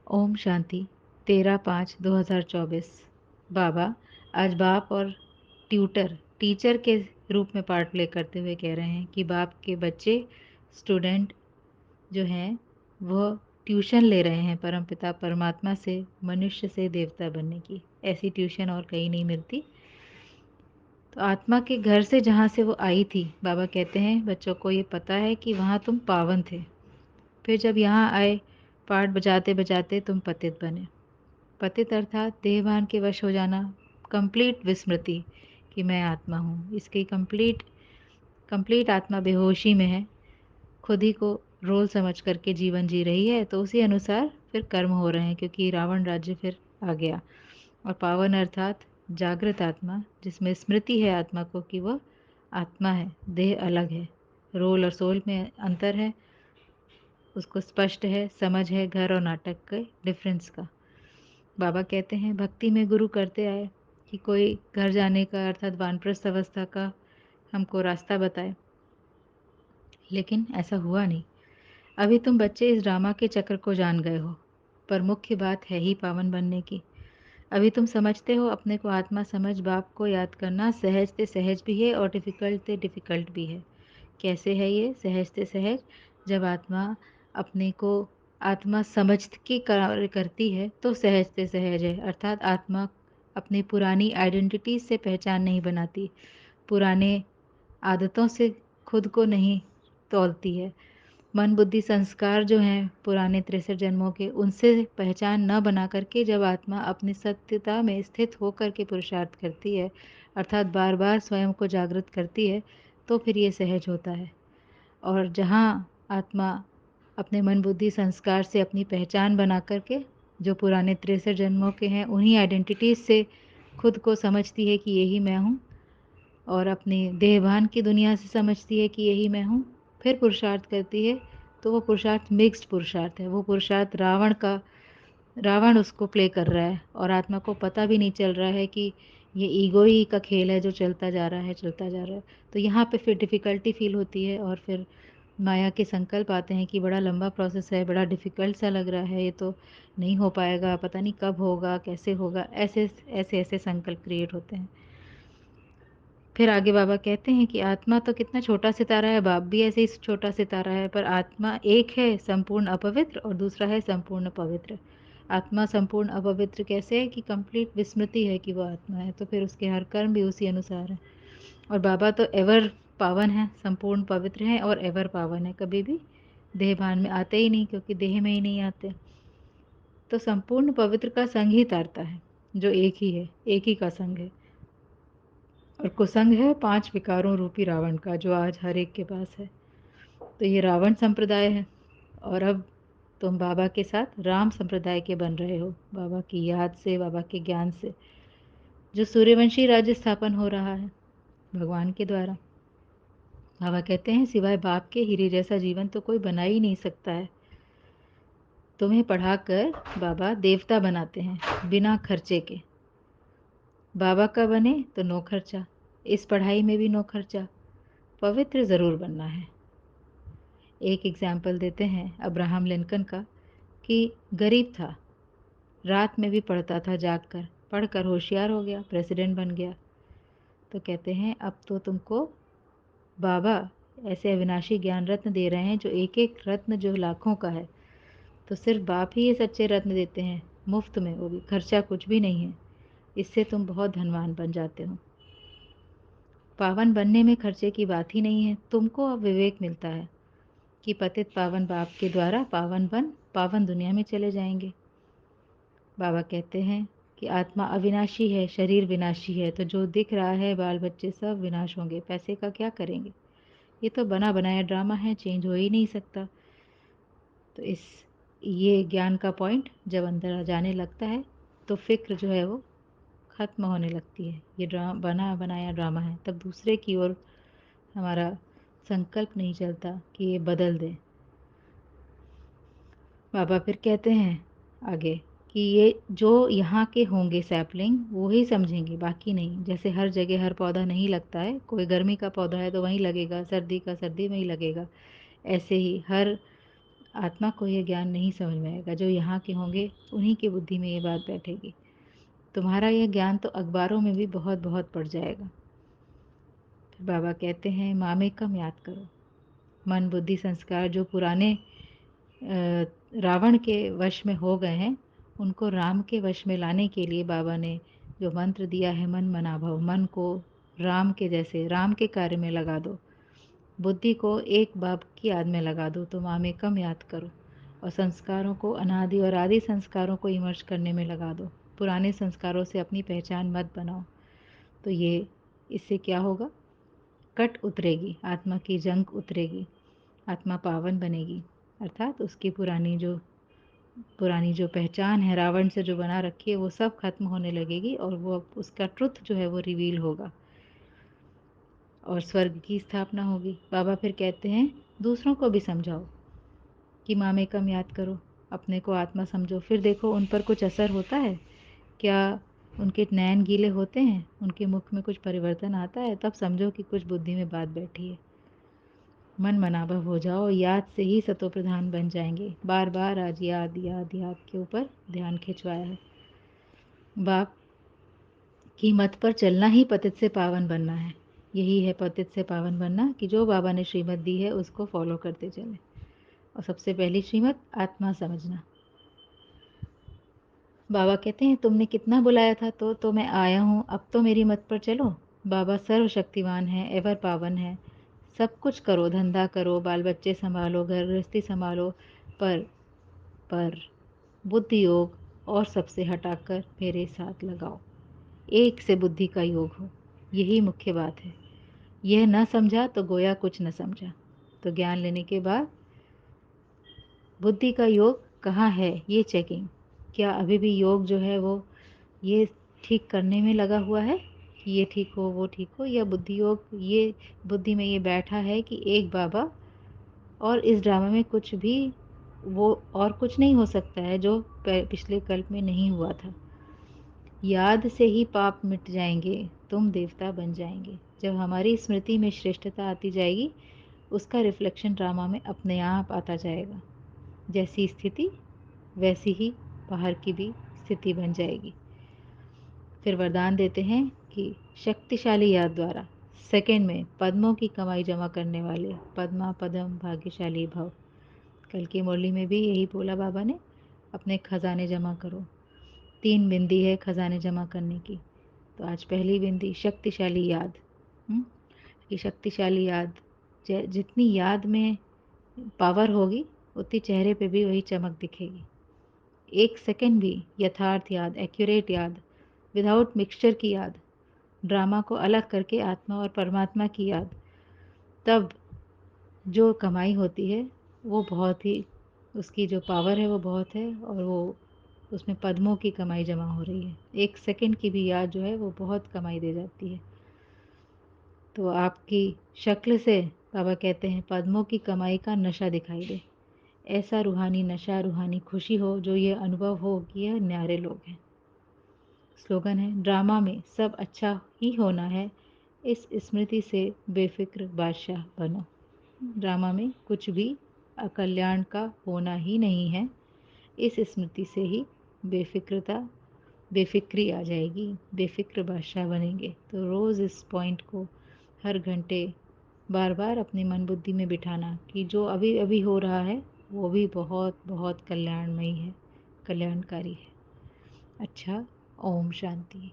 ओम शांति 13/5/2024। बाबा आज बाप और टीचर के रूप में पार्ट प्ले करते हुए कह रहे हैं कि बाप के बच्चे स्टूडेंट जो हैं वो ट्यूशन ले रहे हैं परमपिता परमात्मा से, मनुष्य से देवता बनने की। ऐसी ट्यूशन और कहीं नहीं मिलती। तो आत्मा के घर से जहाँ से वो आई थी, बाबा कहते हैं बच्चों को ये पता है कि वहाँ तुम पावन थे, फिर जब यहाँ आए पाठ बजाते बजाते तुम पतित बने। पतित अर्थात देहभान के वश हो जाना, कंप्लीट विस्मृति कि मैं आत्मा हूँ। इसकी कंप्लीट आत्मा बेहोशी में है, खुद ही को रोल समझ करके जीवन जी रही है, तो उसी अनुसार फिर कर्म हो रहे हैं, क्योंकि रावण राज्य फिर आ गया। और पावन अर्थात जागृत आत्मा, जिसमें स्मृति है आत्मा को कि वह आत्मा है, देह अलग है, रोल और सोल में अंतर है, उसको स्पष्ट है, समझ है घर और नाटक के डिफरेंस का। बाबा कहते हैं भक्ति में गुरु करते आए कि कोई घर जाने का अर्थात वानप्रस्थ अवस्था का हमको रास्ता बताए, लेकिन ऐसा हुआ नहीं। अभी तुम बच्चे इस ड्रामा के चक्र को जान गए हो, पर मुख्य बात है ही पावन बनने की। अभी तुम समझते हो अपने को आत्मा समझ बाप को याद करना सहज से सहज भी है और डिफ़िकल्ट से डिफ़िकल्ट भी है। कैसे है ये सहज से सहज? जब आत्मा अपने को आत्मा समझ के कार्य करती है तो सहज से सहज है, अर्थात आत्मा अपनी पुरानी आइडेंटिटी से पहचान नहीं बनाती, पुराने आदतों से खुद को नहीं तौलती है। मन बुद्धि संस्कार जो हैं पुराने 63 जन्मों के, उनसे पहचान न बना करके जब आत्मा अपनी सत्यता में स्थित होकर के पुरुषार्थ करती है, अर्थात बार बार स्वयं को जागृत करती है, तो फिर ये सहज होता है। और जहाँ आत्मा अपने मन बुद्धि संस्कार से अपनी पहचान बना करके जो पुराने 63 जन्मों के हैं उन्हीं आइडेंटिटीज से खुद को समझती है कि यही मैं हूँ, और अपने देहभान की दुनिया से समझती है कि यही मैं हूँ, फिर पुरुषार्थ करती है, तो वो पुरुषार्थ मिक्स्ड पुरुषार्थ है। वो पुरुषार्थ रावण उसको प्ले कर रहा है और आत्मा को पता भी नहीं चल रहा है कि ये ईगो ही का खेल है जो चलता जा रहा है, चलता जा रहा है। तो यहाँ पे फिर डिफ़िकल्टी फील होती है और फिर माया के संकल्प आते हैं कि बड़ा लंबा प्रोसेस है, बड़ा डिफ़िकल्ट सा लग रहा है, ये तो नहीं हो पाएगा, पता नहीं कब होगा, कैसे होगा, ऐसे ऐसे ऐसे संकल्प क्रिएट होते हैं। फिर आगे बाबा कहते हैं कि आत्मा तो कितना छोटा सितारा है, बाप भी ऐसे ही छोटा सितारा है, पर आत्मा एक है संपूर्ण अपवित्र और दूसरा है संपूर्ण पवित्र। आत्मा संपूर्ण अपवित्र कैसे है कि कंप्लीट विस्मृति है कि वो आत्मा है, तो फिर उसके हर कर्म भी उसी अनुसार है। और बाबा तो एवर पावन है, संपूर्ण पवित्र है और एवर पावन है, कभी भी देह भान में आते ही नहीं, क्योंकि देह में ही नहीं आते। तो संपूर्ण पवित्र का संग ही तारता है, जो एक ही है, एक ही का संग है। और कुसंग है 5 विकारों रूपी रावण का, जो आज हर एक के पास है। तो ये रावण संप्रदाय है, और अब तुम बाबा के साथ राम संप्रदाय के बन रहे हो, बाबा की याद से, बाबा के ज्ञान से, जो सूर्यवंशी राज्य स्थापन हो रहा है भगवान के द्वारा। बाबा कहते हैं सिवाय बाप के हीरे जैसा जीवन तो कोई बना ही नहीं सकता है। तुम्हें पढ़ाकर बाबा देवता बनाते हैं बिना खर्चे के। बाबा का बने तो नो खर्चा, इस पढ़ाई में भी नो खर्चा, पवित्र ज़रूर बनना है। एक एग्जाम्पल देते हैं अब्राहम लिंकन का, कि गरीब था, रात में भी पढ़ता था जाग कर, पढ़कर होशियार हो गया, प्रेसिडेंट बन गया। तो कहते हैं अब तो तुमको बाबा ऐसे अविनाशी ज्ञान रत्न दे रहे हैं, जो एक एक रत्न जो लाखों का है। तो सिर्फ बाप ही ये सच्चे रत्न देते हैं, मुफ्त में, वो भी खर्चा कुछ भी नहीं है। इससे तुम बहुत धनवान बन जाते हो। पावन बनने में खर्चे की बात ही नहीं है। तुमको अब विवेक मिलता है कि पतित पावन बाप के द्वारा पावन बन पावन दुनिया में चले जाएंगे। बाबा कहते हैं कि आत्मा अविनाशी है, शरीर विनाशी है, तो जो दिख रहा है बाल बच्चे सब विनाश होंगे, पैसे का क्या करेंगे, ये तो बना बनाया ड्रामा है, चेंज हो ही नहीं सकता। तो ये ज्ञान का पॉइंट जब अंदर आ जाने लगता है तो फिक्र जो है वो ख़त्म होने लगती है। ये बना बनाया ड्रामा है, तब दूसरे की ओर हमारा संकल्प नहीं चलता कि ये बदल दे। बाबा फिर कहते हैं आगे कि ये जो यहाँ के होंगे सैपलिंग वो ही समझेंगे, बाकी नहीं। जैसे हर जगह हर पौधा नहीं लगता है, कोई गर्मी का पौधा है तो वहीं लगेगा, सर्दी का सर्दी में ही लगेगा, ऐसे ही हर आत्मा को ये ज्ञान नहीं समझ में आएगा। जो यहाँ के होंगे उन्हीं की बुद्धि में ये बात बैठेगी। तुम्हारा यह ज्ञान तो अखबारों में भी बहुत बहुत पड़ जाएगा। फिर बाबा कहते हैं मामेकम याद करो। मन बुद्धि संस्कार जो पुराने रावण के वश में हो गए हैं, उनको राम के वश में लाने के लिए बाबा ने जो मंत्र दिया है मन मना भव, मन को राम के जैसे राम के कार्य में लगा दो, बुद्धि को एक बाप की याद में लगा दो, तो मामेकम याद करो। और संस्कारों को अनादि और आदि संस्कारों को इमर्ज करने में लगा दो। पुराने संस्कारों से अपनी पहचान मत बनाओ। तो ये इससे क्या होगा? कट उतरेगी, आत्मा की जंग उतरेगी, आत्मा पावन बनेगी। अर्थात उसकी पुरानी जो पहचान है रावण से जो बना रखी है वो सब खत्म होने लगेगी और वो उसका ट्रुथ जो है वो रिवील होगा और स्वर्ग की स्थापना होगी। बाबा फिर कहते हैं दूसरों को भी समझाओ कि मामेकम याद करो, अपने को आत्मा समझो। फिर देखो उन पर कुछ असर होता है क्या? उनके नैन गीले होते हैं, उनके मुख में कुछ परिवर्तन आता है, तब समझो कि कुछ बुद्धि में बात बैठी है। मन मनाभव हो जाओ, याद से ही सतो प्रधान बन जाएंगे। बार बार आज याद याद याद के ऊपर ध्यान खिंचवाया है। बाप की मत पर चलना ही पतित से पावन बनना है। यही है पतित से पावन बनना कि जो बाबा ने श्रीमत दी है उसको फॉलो करते चले। और सबसे पहली श्रीमत आत्मा समझना। बाबा कहते हैं तुमने कितना बुलाया था तो मैं आया हूँ, अब तो मेरी मत पर चलो। बाबा सर्वशक्तिमान है, एवर पावन है। सब कुछ करो, धंधा करो, बाल बच्चे संभालो, घर गृहस्थी संभालो, पर पर बुद्धि योग और सबसे हटाकर मेरे साथ लगाओ। एक से बुद्धि का योग हो, यही मुख्य बात है। यह न समझा तो गोया कुछ न समझा। तो ज्ञान लेने के बाद बुद्धि का योग कहाँ है ये चेकिंग। क्या अभी भी योग जो है वो ये ठीक करने में लगा हुआ है कि ये ठीक हो वो ठीक हो, या बुद्धि योग ये बुद्धि में ये बैठा है कि एक बाबा और इस ड्रामा में कुछ भी वो और कुछ नहीं हो सकता है जो पिछले कल्प में नहीं हुआ था। याद से ही पाप मिट जाएंगे, तुम देवता बन जाएंगे। जब हमारी स्मृति में श्रेष्ठता आती जाएगी उसका रिफ्लेक्शन ड्रामा में अपने आप आता जाएगा। जैसी स्थिति वैसी ही बाहर की भी स्थिति बन जाएगी। फिर वरदान देते हैं कि शक्तिशाली याद द्वारा सेकंड में पद्मों की कमाई जमा करने वाले पद्मा पदम भाग्यशाली भव। कल की मुरली में भी यही बोला बाबा ने, अपने खजाने जमा करो। 3 बिंदी है खजाने जमा करने की। तो आज पहली बिंदी शक्तिशाली याद। कि शक्तिशाली याद, जितनी याद में पावर होगी उतनी चेहरे पे भी वही चमक दिखेगी। एक सेकंड भी यथार्थ याद, एक्यूरेट याद, विदाउट मिक्सचर की याद, ड्रामा को अलग करके आत्मा और परमात्मा की याद, तब जो कमाई होती है वो बहुत ही, उसकी जो पावर है वो बहुत है और वो उसमें पद्मों की कमाई जमा हो रही है। एक सेकंड की भी याद जो है वो बहुत कमाई दे जाती है। तो आपकी शक्ल से बाबा कहते हैं पद्मों की कमाई का नशा दिखाई दे। ऐसा रूहानी नशा, रूहानी खुशी हो जो ये अनुभव हो कि यह न्यारे लोग हैं। स्लोगन है ड्रामा में सब अच्छा ही होना है, इस स्मृति से बेफिक्र बादशाह बनो। ड्रामा में कुछ भी अकल्याण का होना ही नहीं है, इस स्मृति से ही बेफिक्री आ जाएगी, बेफिक्र बादशाह बनेंगे। तो रोज़ इस पॉइंट को हर घंटे बार बार अपने मन बुद्धि में बिठाना कि जो अभी अभी हो रहा है वो भी बहुत बहुत कल्याणमयी है, कल्याणकारी है। अच्छा, ओम शांति।